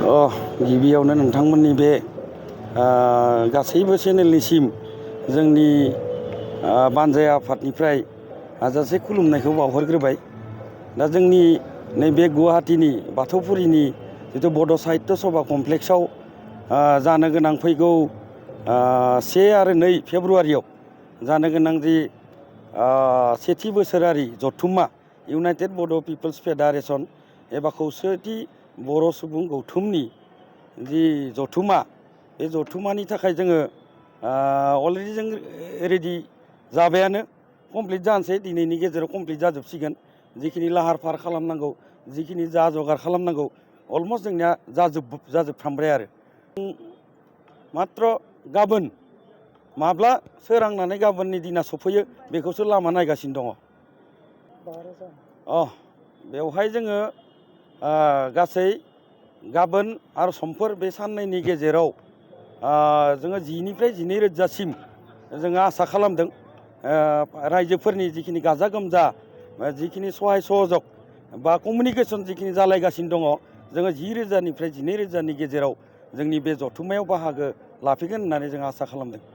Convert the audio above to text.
गिबियावनो नोंथांमोननि बे गासैबो चेनेलनिसिम जोंनि बानजाय आफादनिफ्राय हाजासे खुलुमनायखौ बावहरग्रोबाय। दा जोंनि नैबे गुवाहाटीनि बाथौफुरिनि जिथु बड' साहित्य सभा कमप्लेक्सआव जानो गोनां फैगौ 1 आरो 2 फेब्रुवारियाव जानो गोनां जि सेथि बोसोरारि जथुम्मा इउनाइटेड बड' पिपल्स फेडारेसन एबा खौसेथि बर' सुबुं गौथुमनि जि जथुम्मा, बे जथुम्मानि थाखाय जोङो अलरेडि जों रेडि जाबायानो, कमप्लिट जानोसै, दिनैनि गेजेराव कमप्लिट जाजोबसिगोन। जिखिनि लाहार फाहार खालामनांगौ, जिखिनि जगार खालामनांगौ, अलमस्ट जोंनिया जाजोबफ्रामबाय आरो। मात्र गाबोन माब्ला सोरांनानै गाबोननि दिना सफैयो बेखौसो लामा नायगासिनो दङ। बेवहाय जोङो गासै गाबोन आरो समफोर बे साननैनि गेजेराव जोङो 10 निफ्राय 12 रोजासिम जोङो आसा खालामदों। रायजोफोरनि जिखिनि गाजा गोमजा जिखिनि सहाय सहजग बा कमिउनिकेसन जिखिनि जालायगासिनो दङ, जोङो 10,000 निफ्राय 12,000नि गेजेराव जोंनि बे जथुम्मायाव बाहागो लाफैगोन होननानै जों आसा खालामदों।